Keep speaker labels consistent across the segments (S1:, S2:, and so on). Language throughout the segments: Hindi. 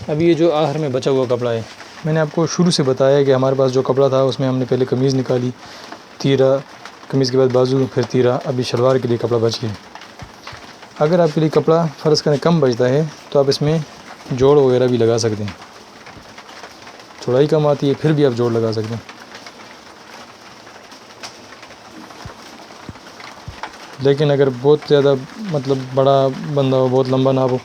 S1: अभी ये जो आखिर में बचा हुआ कपड़ा है, मैंने आपको शुरू से बताया कि हमारे पास जो कपड़ा था उसमें हमने पहले कमीज़ निकाली, तीरा, कमीज़ के बाद बाजू, फिर तीरा। अभी शलवार के लिए कपड़ा बच गया। अगर आपके लिए कपड़ा फ़र्ज़ करें कम बचता है तो आप इसमें जोड़ वगैरह भी लगा सकते हैं। चौड़ाई कम आती है फिर भी आप जोड़ लगा सकते हैं। लेकिन अगर बहुत ज़्यादा मतलब बड़ा बंदा हो, बहुत लंबा नाप हो,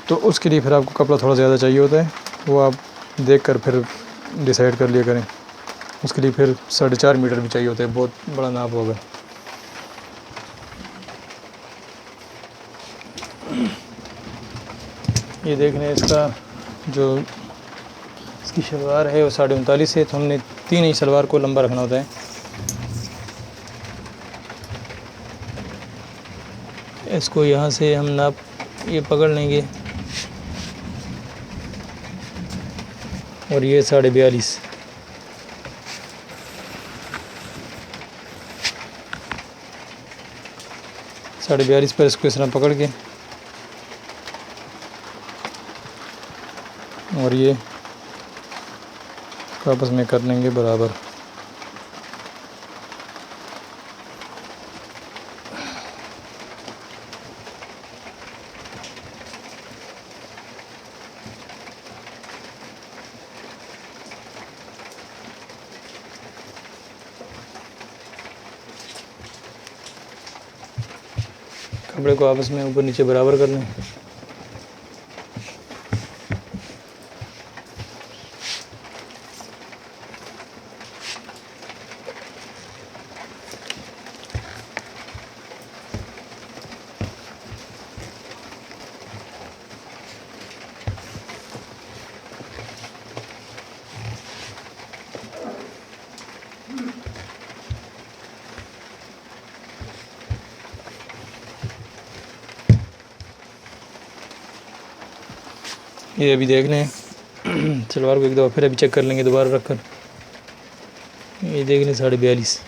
S1: तो उसके लिए फिर आपको कपड़ा थोड़ा ज़्यादा चाहिए होता है। वो आप देख कर फिर डिसाइड कर लिया करें। उसके लिए फिर 4.5 मीटर भी चाहिए होता है, बहुत बड़ा नाप होगा। ये देख रहे हैं, इसका जो इसकी शलवार है वो 39.5 है, तो हमने 3 इंच शलवार को लंबा रखना होता है। इसको यहाँ से हम नाप ये पकड़ लेंगे और ये 42.5। साढ़े 42 पर इसको इस तरह पकड़ के और ये आपस में कर लेंगे बराबर। कपड़े को आपस में ऊपर नीचे बराबर कर लें। ये अभी देख लें सलवार को एक दफ़ा फिर अभी चेक कर लेंगे दोबारा रख कर। ये देख लें 42.5।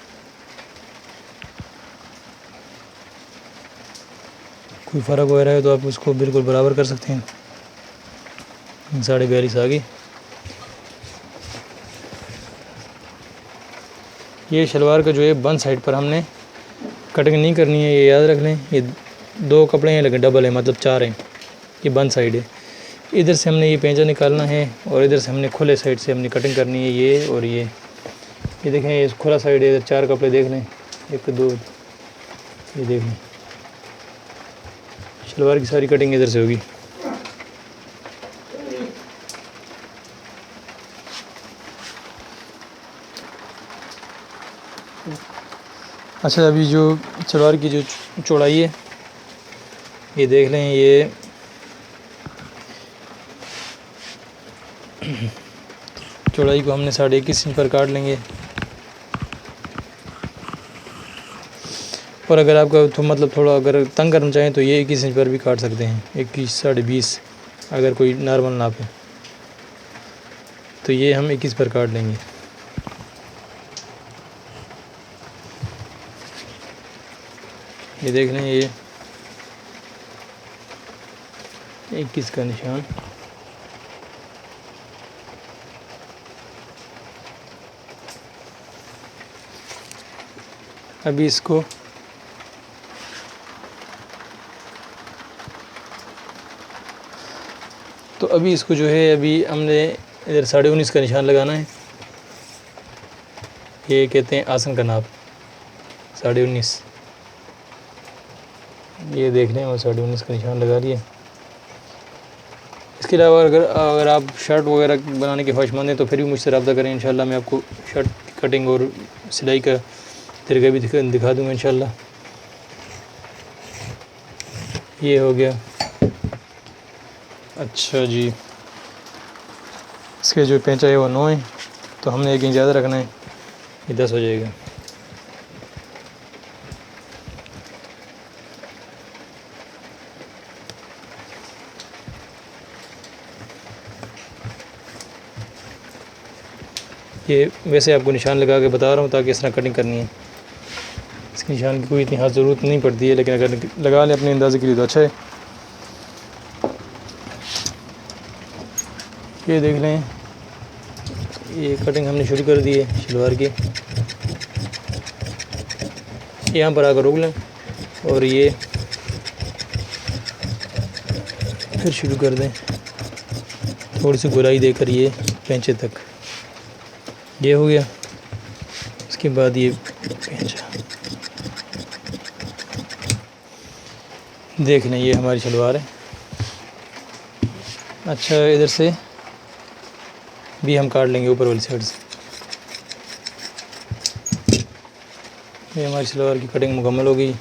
S1: कोई फ़र्क वगैरह है तो आप उसको बिल्कुल बराबर कर सकते हैं। 42.5 आ गई। ये शलवार का जो है बंद साइड पर हमने कटिंग नहीं करनी है, ये याद रख लें। ये 2 कपड़े हैं लेकिन डबल है, मतलब 4 हैं। ये बंद साइड है। इधर से हमने ये पेंचा निकालना है और इधर से हमने खुले साइड से हमने कटिंग करनी है, ये और ये देखें, ये खुला साइड है। इधर 4 कपड़े देख लें, 1 2, ये देख लें। शलवार की सारी कटिंग इधर से होगी। अच्छा, अभी जो शलवार की जो चौड़ाई है ये देख लें। ये चौड़ाई को हमने 21.5 इंच पर काट लेंगे। और अगर आपका तो मतलब थोड़ा अगर तंग करना चाहें तो ये 21 इंच पर भी काट सकते हैं। 21 20.5 अगर कोई नॉर्मल नाप है तो ये हम 21 पर काट लेंगे। ये देख लें, ये 21 का निशान। अभी इसको जो है अभी हमने इधर 19.5 का निशान लगाना है। ये कहते हैं आसन का नाप 19.5। ये देख लें, और 19.5 का निशान लगा लिए। इसके अलावा अगर आप शर्ट वगैरह बनाने के ख्वाहिशमंद हैं तो फिर भी मुझसे रब्ता करें। इंशाल्लाह मैं आपको शर्ट की कटिंग और सिलाई का तरीका भी दिखा दूँगा इंशाल्लाह। ये हो गया। अच्छा जी, इसके जो पेंचा है वो 9 है, तो हमने 1 इंच ज़्यादा रखना है, ये 10 हो जाएगा। ये वैसे आपको निशान लगा के बता रहा हूँ ताकि इस तरह कटिंग करनी है। इसके निशान की कोई इतनी खास ज़रूरत नहीं पड़ती है, लेकिन अगर लगा लें अपने अंदाज़े के लिए तो अच्छा है। ये देख लें, ये कटिंग हमने शुरू कर दी है शलवार की। यहाँ पर आकर रोक लें और ये फिर शुरू कर दें, थोड़ी सी गोलाई देकर ये पेंचे तक। ये हो गया। उसके बाद ये पेंचा देख लें, ये हमारी शलवार है। अच्छा, इधर से भी हम काट लेंगे ऊपर वाली साइड से। ये हमारी शलवार की कटिंग मुकम्मल हो गई।